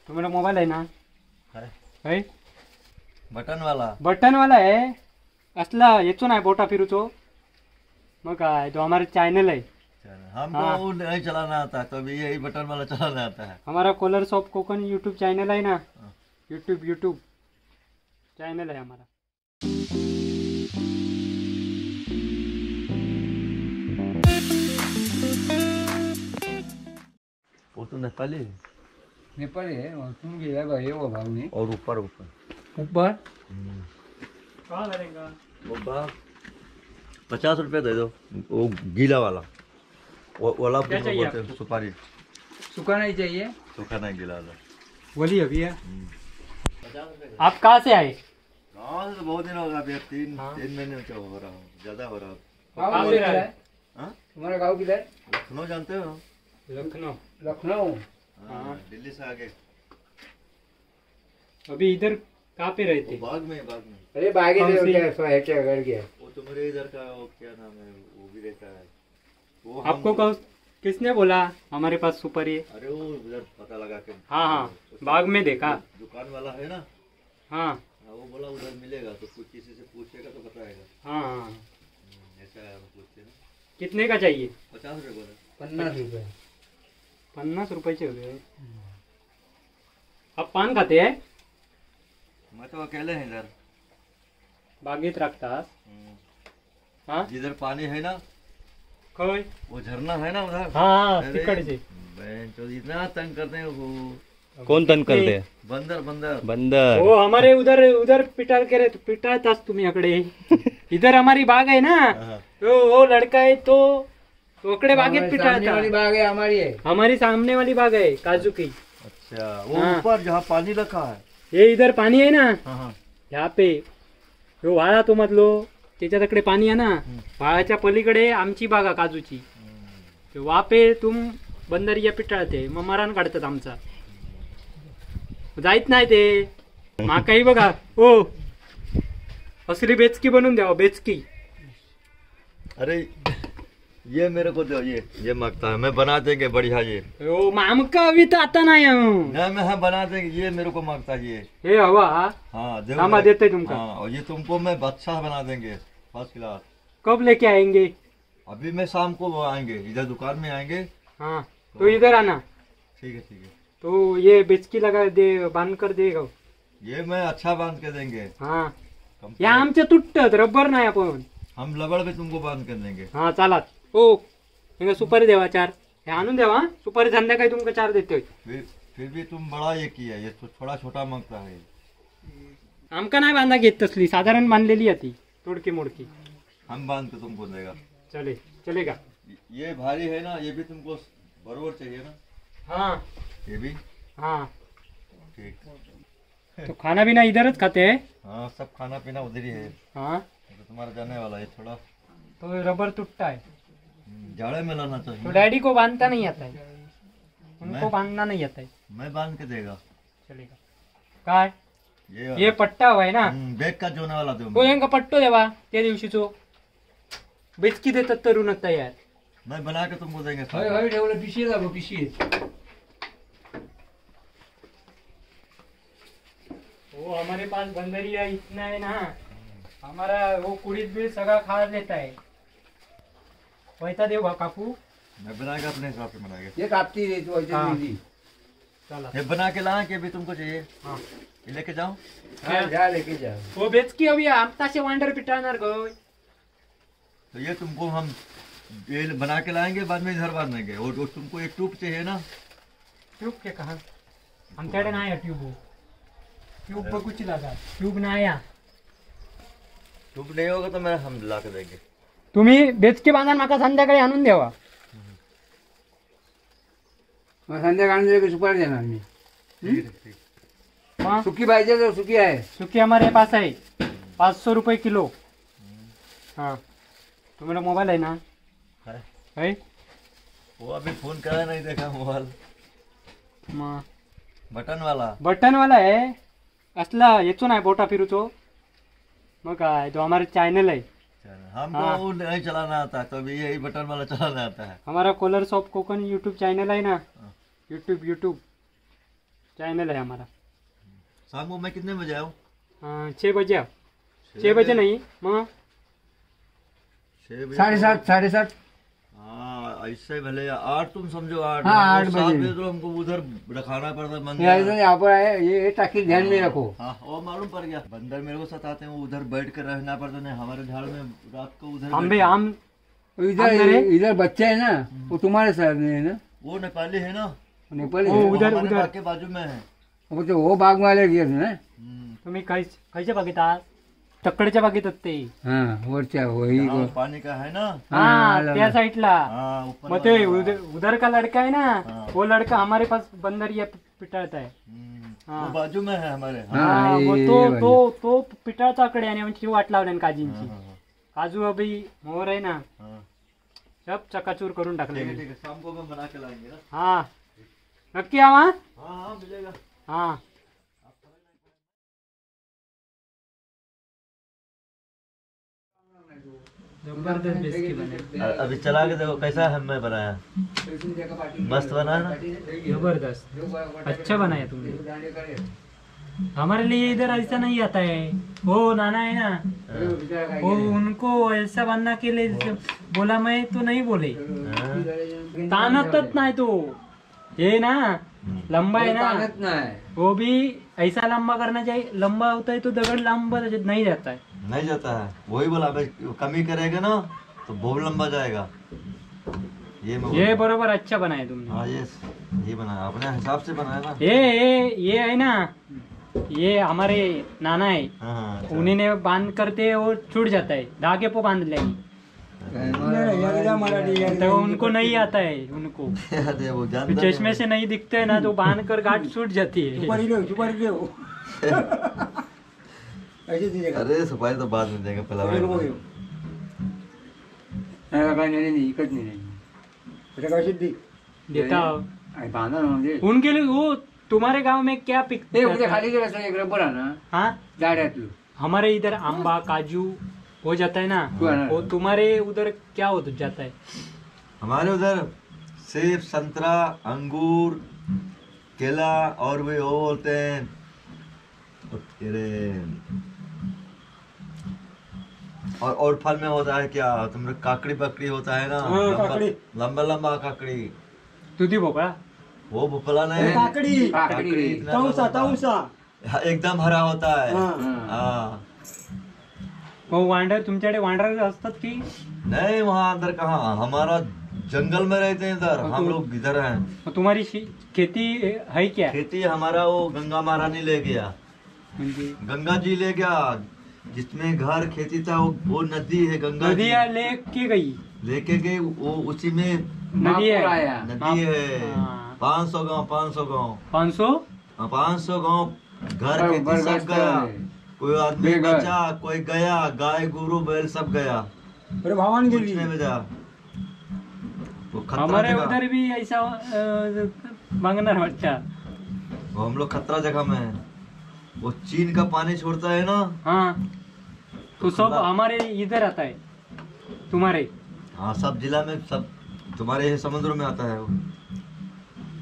तुम्हाला मोबाईल आहे ना? है है बटन वाला आहे असला येचो नाही बोटा फिरूचो मग काय तो हमारा चैनल है। हमको हाँ। वो नहीं चलाना आता, तो भी यही बटन वाला चलाना आता है। हमारा colours of Konkan YouTube channel है ना, हाँ। यूट्यूब चैनल है हमारा। वो तो नेपाली नेपाली है और तुम भी है भाई वो भाव नहीं और ऊपर ऊपर ऊपर कहाँ लगेगा? वो बाप 50 रुपये दे दो, वो गीला वाला वो वाला क्या उसको चाहिए बोलते हैं सुपारी। सूखा नहीं चाहिए। सूखा नहीं, गीला वाला। बोली अभी है। 50 रुपये। आप कहाँ से आए? गाँव से तो बहुत दिन हो गया, अभी हाँ। 3 महीने से हो रहा हूँ, ज्यादा हो रहा हूँ। कहाँ से रहे? हाँ? तुम्हारा गाँव किधर? लखनऊ जानते हो? लखनऊ। लखनऊ। हाँ, दिल्ली से आगे। अभी इधर कहाँ पे रहे थे? वो बाग में। अरे बागे कौन सी? क्या सो है क्या कर गया? वो तुम्हारे इधर का वो क्या नाम है, वो भी रहता है वो। आपको किसने बोला हमारे पास सुपारी है? अरे वो उधर पता लगा के। हाँ बाग में देखा। दुकान वाला है ना। हाँ हाँ, वो बोला उधर मिलेगा, तो कुछ किसी से पूछेगा तो बताएगा। हाँ। ऐसा है, वो पूछते हैं ना। कितने का चाहिए? 50 रुपये बोला। 50 रुपये। 50 रुपये हो गए। आप पान खाते हैं? मैं तो अकेले हैं इधर। बागेत रखतास? हाँ जिधर पानी है ना, कोई? वो झरना है ना उधर। हाँ अरे, तिकड़ से। बहन चोद इतना तंग करते हैं वो। कौन तंग करते हैं? बंदर। बंदर। वो हमारे उधर पिटाल के रहे, पिटातास तुम्ही अकडे। इधर हमारी बाग है ना, हाँ। वो लड़का है तो अकडे बागेत हमारे सामने वाली पिटाता। बाग है हमारी है। हमारी सामने वाली बाग है काजू की। अच्छा, वो हाँ। ऊपर जहाँ पानी रखा है। ये इधर पानी है ना, हाँ। यहाँ पे जो वाळा तो मधलो त्याच्याकडे पाणी आहे ना, वाळाच्या पलीकडे आमची बागा काजूची। तो वहाँ पे तुम बंदरिया पिटाळते मग मरण काढतात आमचा, जायत नाही ते माकाही बघा। ओ असली बेचकी बनवून द्यावा, बेचकी। अरे ये मेरे को दो, ये मांगता है, मैं बना देंगे बढ़िया ये। ओ आमका अभी तर आता नाही हं. नहीं, मैं हम बना देंगे, ये मेरे को मांगता है ये। हे हवा हाँ थांबा देते तुमका। हाँ, और ये तुमको मैं अच्छा बना देंगे, फर्स्ट क्लास। कब लेके आएंगे? अभी मैं शाम को वो आएंगे, इधर दुकान में आएंगे। हाँ तो इधर आना। ठीक है। तो ये बेचकी लगा दे, बांध कर देगा। ये मैं अच्छा बांध के देंगे। हाँ कम- या आमच्या तुटत रबर नाही आपण। हम लबड़ भी तुमको बांध कर देंगे। हा चालात। ओ हिंगा सुपारी देवा 4, हे आणून देवा हं. सुपारी संध्याकाळी तुमका 4 देतोय। फिर भी तुम बड़ा ये किया, ये तो थोड़ा छोटा मांगता है। आमका नाही बांधा घेत तसली, साधारण बांधलेली आहे ती तोडकी मोडकी। हम बांध के तुमको देगा। चलेगा। ये भारी है ना, ये भी तुमको बरोबर चाहिए ना, हाँ ये भी। हाँ। ठीक। तो खाना पीना इधरच खाते हैं? हाँ, सब खाना पीना उधर ही है। हाँ तो तुम्हारा जाने वाला है थोड़ा। तो रबर टूटता है जाड़े में लाना तो चाहिए। डैडी को बांधता नहीं आता है, उनको मैं? बांधना नहीं आता है। मैं बांध के देगा। चलेगा काय? ये ये पट्टा हवाय ना, बैग का जोने वाला दो। तो यांका पट्टो देवा त्या दिवशीचो बेचकी देतात तरुण तयार। मैं बना के तुमको देंगे हय सारा। हय ठेवलं पिशवी दाखव पिशवी। वो हमारे पास बंदरिया इतना है ना, हमारा वो कुड़ीत भी सगळा खा लेता है। पैसा देऊ का काकू? मैं बना के अपने हिसाब से बनाएगा। ये कापती रे तू ऐसे हाँ। नहीं दी। चला ये बना के लाए कि अभी तुमको चाहिए? हाँ। ये लेके जाओ। हाँ जा लेके जा। वो बेचकी हवी आमताशे वांडर पिटाळणार गं। तो ये तुमको हम ये बना के लाएंगे, बाद में इधर बांध देंगे। और तुमको एक ट्यूब चाहिए ना? ट्यूब के कहा? आमच्याकडे नाही आहे ट्यूब। ट्यूब बघूच लागा, ट्यूब नाही आहे। ट्यूब नहीं होगा तो मैं हम ला के देंगे। तुम्ही बेचके बांधा माका संध्याकाळी आणून द्यावा। मग संध्याकाळी की सुपारी देणार मी। ठीक। हाँ, सुकी पाहिजे तर सुकी आहे। सुकी हमारे पास है 500 रुपये किलो। हाँ तुम्हारा मोबाइल है ना? है? वो अभी फोन करा नहीं, देखा मोबाइल। बटन वाला है असला येचो नाही बोटा फिरूचो मग काय तो हमारा चैनल है। हमको हाँ। वो नहीं चलाना आता, तो भी यही बटन वाला चलाना आता है। हमारा colours of Konkan YouTube channel है ना, यूट्यूब चैनल है हमारा। शाम को मैं कितने बजे आऊँ? 6 बजे आओ। 6 बजे नहीं मग 6 बजे? 7:30 7:30। हाँ ऐसे भले 8 तुम समझो 8। हाँ, 8 7 बजे। बजे तो हमको उधर रखाना पड़ता है ये मंदिर। इधर यहाँ पर है, ये ताकि ध्यान में रखो। हाँ और मालूम पड़ गया, बंदर मेरे को सताते हैं, वो उधर बैठ कर रहना पड़ता है, हमारे झाड़ में रात को उधर आंबे बैठ- आम इधर अंदर है? इधर बच्चे है ना, वो तुम्हारे साथ में है ना, वो नेपाली है ना, नेपाली वो है। वो उधर- हमारे उधर। बाग के बाजू में है। वो तो वो बाग वाले गिर ना। तुम्ही खायच्या बागेत आहात? तक्कडच्या बागेत आहेत ते। हाँ वरच्या वही हाँ, पानी का है ना। हाँ त्या साइडला। हाँ ऊपर मग ते वाला। उधर का लड़का है ना, हाँ। वो लड़का हमारे पास बंदरिया पिटाळता है। हाँ। वो बाजू में है हमारे। हाँ, हाँ, वो ये तो वाली। तो पिटाळताकडे आणि आमची वाट लावल्यान काजींची। हाँ, काजू अभी मोहर आहे ना, हाँ। सब चकाचूर करून ठीक टाकले। है ठीक है, शाम को मैं बना के लाएंगे ना। हाँ नक्की आवा। हाँ हाँ मिलेगा। हाँ जबरदस्त बिस्की बने, अभी चला के देखो कैसा है, मैं बनाया मस्त बना है ना। जबरदस्त अच्छा बनाया तुमने। हमारे लिए इधर ऐसा नहीं आता है। वो नाना है ना, वो उनको ऐसा बनना के लिए बोला, मैं तो नहीं बोले, तानतच नाही तो। ये ना लंबा है ना, ताकत नाही। वो भी ऐसा लंबा करना चाहिए। लंबा होता है तो दगड़ लंबा नहीं जाता है। नहीं जाता है, वही बोला मैं, कमी करेगा ना तो बहुत लंबा जाएगा। ये मैं ये बरोबर अच्छा बनाया तुमने। हाँ ये बनाया अपने हिसाब से बनाया ना। ये है ना, ये हमारे नाना है, हाँ हाँ अच्छा। उन्हीं ने बांध करते वो छूट जाता है, धागे पे बांध लेंगे तो उनको नहीं आता है। उनको अरे वो जानता फिर नहीं। चश्मे से नहीं दिखते है ना, तो बांध कर गांठ छूट जाती है। अरे सफाई तो बाद में देगा, पहला मैं नाही इकत नाही देता हूँ। बांधा ना म्हणजे उनके लिए वो तुम्हारे गांव में क्या ते पिकते उद्या खाली गेलं एक रबर आहे ना हाँ जाड्यातलं, हमारे इधर आंबा काजू हो जाता है ना, वो तुम्हारे उधर क्या हो जाता है? हमारे उधर सेब संतरा अंगूर केला और भी वो बोलते हैं और फल में होता है क्या, तुम लोग काकड़ी बकड़ी होता है ना, लंबा लंबा काकड़ी, दुधी भोपळा, वो भोपला नहीं, काकड़ी इतना लंबा, एकदम हरा होता है। हाँ वो वांडर तुमच्याकडे वांडर असतात की? नहीं वहाँ अंदर कहाँ, हमारा जंगल में रहते हैं इधर, हम लोग इधर हैं। मग तुम्हारी खेती है क्या? खेती हमारा वो गंगा महारानी ले गया, म्हणजे गंगा जी ले गया, जिसमें घर खेती था वो नदी है, गंगा जी नदिया लेके गई, लेके गए, वो उसी में नदी है, आया। नदी है। हाँ। 500 गांव 500 गांव 500 500 गांव घर खेती बरगद सब गया, है। कोई आदमी बेघर। बचा, कोई गया, गाय गुरु बैल सब गया, भावान कुछ नहीं बचा। वो खतरा हमारे जगह, उधर भी ऐसा मांगना बच्चा। वो हम लोग खतरा जगह में है, वो चीन का पानी छोड़ता है ना। हाँ तो सब हमारे इधर आता है, तुम्हारे हाँ सब जिला में सब तुम्हारे ये समुद्र में आता है वो।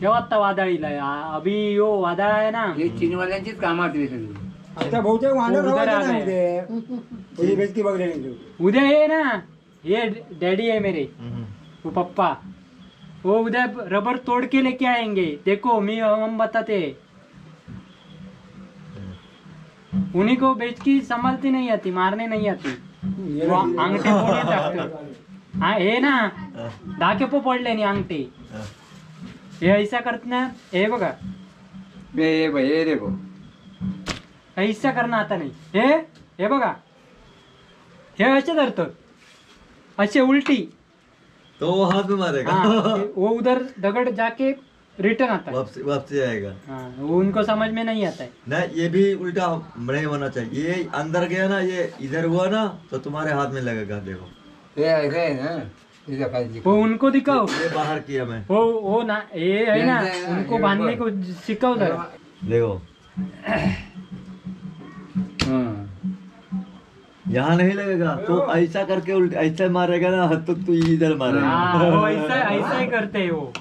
तेव्हा आता वादळीला अभी यो वादळ आहे ना, हे चीनवाल्यांचीच कामात सगळी. आता बहुतेक वांडर उधर रवायचे आ नाही गए। उद्या बेचकी बघलेली उद्या ये ना, ये डैडी है मेरे, वो पप्पा, वो उधर रबर तोड़ के लेके आएंगे। देखो हम बताते, उन्हीं को बेचकी संभालती नहीं आती, मारने नहीं आती, वो अंगठे फोडून टाकतो। हाँ हे ना धाके पो पडले नाही अंगठे, हे ऐसा करत ना, हे बघा हे देखो ऐसा करना आता नाही, हे बघा, हे असे धरतात, असे उलटी। तो वो हाथ में मारेगा। हाँ, वो उधर दगड़ जाके रिटर्न आता है। वापसी आएगा। हाँ, वो उनको समझ में नहीं आता है। नहीं ये भी उल्टा नहीं होना चाहिए, ये अंदर गया ना, ये इधर हुआ ना तो तुम्हारे हाथ में लगेगा। देखो हे आहे ना, इथं खाली वो उनको दिखाओ, ये बाहर किया मैं, वो ना ये है ना, उनको बांधने को सिखाओ जरा। देखो हं. यहाँ नहीं लगेगा, तो ऐसा करके उल्टा ऐसा मारेगा ना तो तू इधर मारेगा। हाँ, वो ऐसा ऐसा ही करते हैं वो।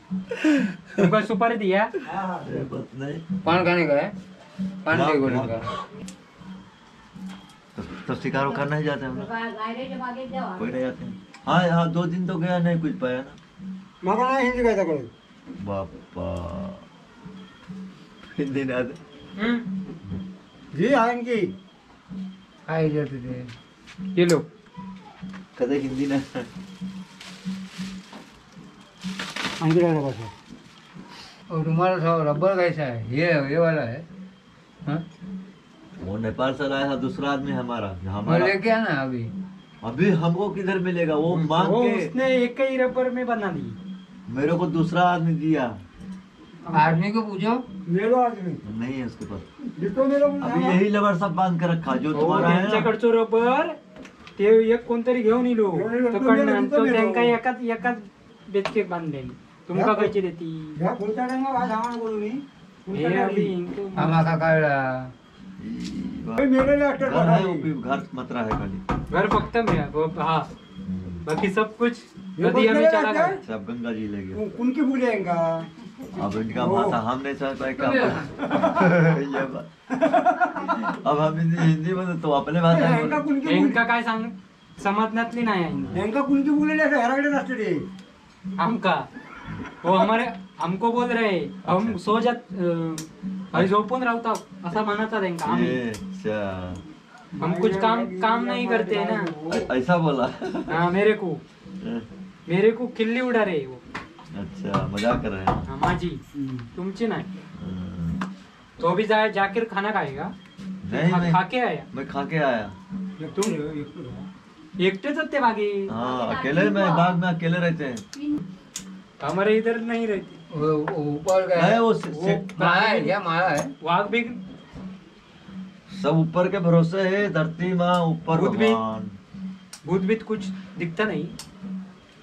तुमको सुपारी दिया? ये बात नहीं। पान खाने का है, पान हाँ, नहीं बोलने हाँ। का। तो शिकार करना ही जाते हैं हम लोग, कोई नहीं जाते हैं। हाँ हाँ 2 दिन तो गया, नहीं कुछ पाया ना। मागा नाही हिंदी काय कळत बापा हिंदी नहीं आते। जी आहे की काय जाते ते? ये लो। कदे हिंदी नहीं। आणखी काय नका और तुम्हारा सब रबर कैसा है? ये वाला है? हाँ? वो नेपाल से लाया था दूसरा आदमी हमारा, वो हमारा लेके आना अभी। अभी हमको किधर मिलेगा, वो मांग वो के उसने एक ही रबर में बना दी। मेरे को दूसरा आदमी दिया। आदमी को पूछो। मेलो आदमी नहीं है उसके पास, दितो मेलो अभी यही लबर सब बांध के रखा जो हो, तुम्हारा है ना। त्यांच्याकडचं रबर ते एक कोणतरी घेऊन इलो घेऊन इलो, तो तुम्ही कडनं, घेऊन तो इलो. त्यांका एकाच बेचके बांधलेली तुमका कशी देती? या पुढच्या टाइमला काय सांगा करू मी हे अभी इनको आम्हा काढला। मेलेले असतात घर है, वो बघा. भी घर मतरा है खाली। घर फक्त हाँ बाकी सब कुछ ये नदी हमें बसलेले चला असतात? गया। सब गंगा जी ले गया। कुणकी फुले आहे का अब इनका ओ। भाषा हम नहीं समझ पाए क्या ये बात। अब हम हिंदी में तो अपने भाषा में यांका बोले। कुणकी यांका काय सांग समजण्यातली नाही आहे यांका कुणकी फुलेले असतात घराकडे असते ते हमका वो हमारे हमको बोल रहे हम सो जात अभी झोपून राहता असा म्हणाचा त्यांका आम्ही ये, अच्छा हम कुछ काम नहीं करते हैं ना। ऐसा बोला। हाँ मेरे को खिल्ली उड़ा रहे वो। अच्छा मजाक कर रहे हैं। हाँ, माझी तुमची नाही। तो भी जाकर खाना खाएगा? नहीं नहीं खा के आया? मैं खा के आया। तुम एकटेच होते बागे? हाँ अकेले में बाग में अकेले रहते हैं। हमारे इधर नहीं रहते। वो ऊपर का नहीं है। वो माला है क्या? माला है? वाघ भी सब ऊपर के भरोसे है, धरती माँ ऊपर भूत भी- भगवान। भूत बीत कुछ दिखता नहीं?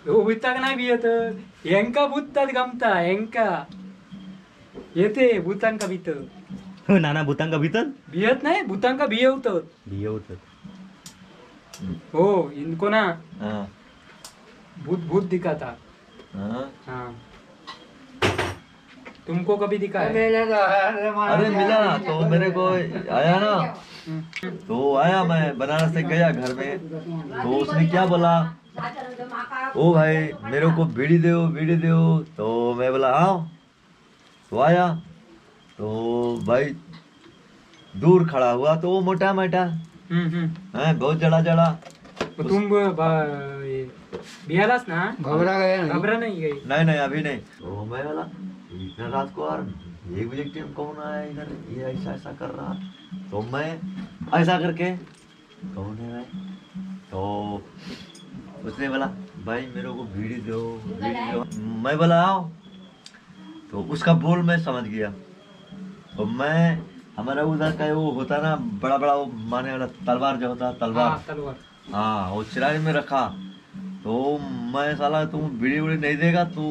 वो भूताक नाही भियत यांका भूतात गमता यांका येते भूतांका भीत नाना भूतांका भीतर भियत नाही भूतांका भियवत बिये होतात. हो इनको ना हाँ भूत भूत दिखाता। हाँ हाँ तुमको कभी दिखा है? मेले तो है, अरे मिला तो मेरे को आया ना, तो आया मैं बनारस से गया घर में, तो उसने क्या बोला, ओ भाई मेरे को बीड़ी दो, तो मैं बोला आओ, तो आया, तो भाई दूर खड़ा हुआ तो वो मोटा मोटा है, बहुत जड़ा जड़ा। तुम बिहालास ना? घबरा गया नहीं? घबरा नहीं गई? नहीं अभी नहीं। तो मैं बोला इतना रात को यार 1 बजे के टाइम कौन आया इधर, ये ऐसा कर रहा, तो मैं ऐसा करके कौन है भाई, तो उसने बोला भाई मेरे को बीड़ी दो। मैं बोला आओ, तो उसका बोल मैं समझ गया, तो मैं हमारा उधर का वो होता ना बड़ा बड़ा वो मारने वाला तलवार जो होता है, हाँ, तलवार, तलवार। हाँ वो चिराग में रखा, तो मैं साला तुम बीड़ी उड़ी नहीं देगा, तू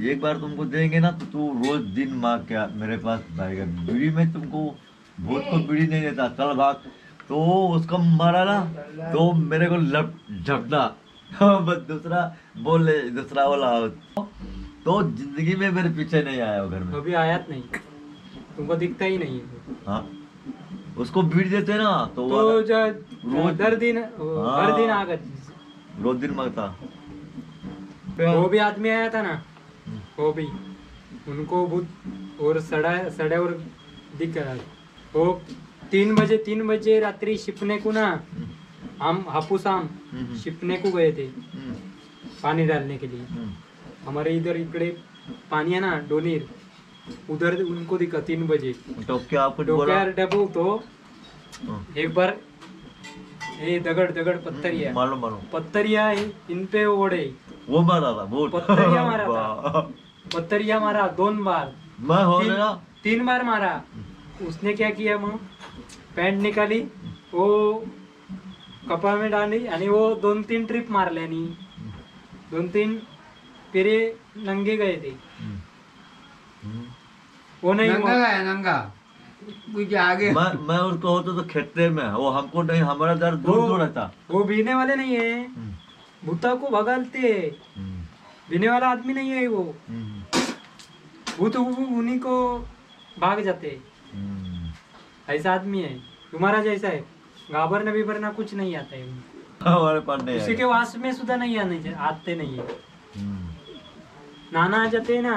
एक बार तुमको देंगे ना तो तू रोज दिन मांग के मेरे पास आएगा, बीड़ी में तुमको भूत को बीड़ी नहीं देता, चल भाग। तो उसको मारा ना तो मेरे को लप झपटा बस दूसरा बोले दूसरा बोला, तो जिंदगी में मेरे पीछे नहीं आया वो घर में। अभी आयात नहीं, तुमको दिखता ही नहीं है। हाँ उसको बीड़ी देते ना तो तो वो रोज हर दिन आगा रोज दिन मांगता। वो भी आदमी आया था ना, वो भी उनको भूत और सड़ावर दिख रहा था। वो 3 बजे रात्रि छिपने को ना, हम हापुस आम छिपने को गए थे पानी डालने के लिए। हमारे इधर इकडे पानी है ना डोनीर, उधर उनको दिखा 3 बजे तो क्या आपको बोला? डोक्यावर डबो तो एक बार ये दगड पत्थरिया मालूम पत्थरिया इन पे ओढ़े, वो मारा था वो पत्थरिया मारा था, पत्थरिया मारा 2 बार, मैं हो गया 3 बार मारा। उसने क्या किया, मग पैंट निकाली, वो कपड़ा में डाली आणि वो 2-3 ट्रिप मारले आणि 2-3 फेरे नंगे गए थे। वो नहीं नंगा है नंगा कुछ आगे। मैं उसको होता तो खेतरे में, वो हमको नहीं, हमारा दर दूर दूर रहता। वो बीने वाले नहीं है, भूता को भगालते, बीने वाला आदमी नहीं है वो। भूत उन्हीं को भाग जाते हैं। ऐसा आदमी है तुम्हारा जैसा है, गाबरना बिबरना कुछ नहीं आता है उनको। हमारे पास नहीं उसी के आएगा। वास में सुधा नहीं आते नहीं है। नाना आ जाते हैं ना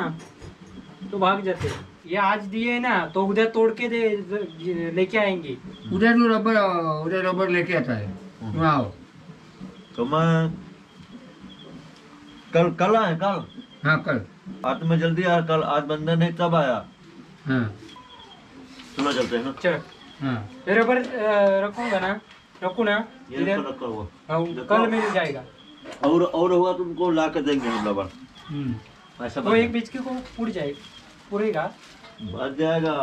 तो भाग जाते हैं। ये आज दिए ना तो उधर तोड़ के दे लेके आएंगे। उधर रबर लेके आता है, तुम आओ। तो मैं कल आए कल। हाँ कल। आज तो मैं जल्दी आया, कल आज बंदा नहीं तब आया। हाँ चलो चलते हैं ना। चल हाँ ये रबर रखूंगा ना, रखू ना ये इधर। तो रखा हुआ। हाँ, देखो। कल मिल जाएगा। और होगा तुमको ला के देंगे हम रबर। ऐसा तो एक बीच के को उड़ जाएगा, उड़ेगा। बच जाएगा,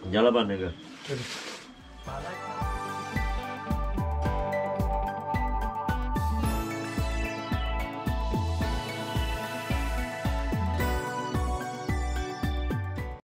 जला बनेगा। चलो।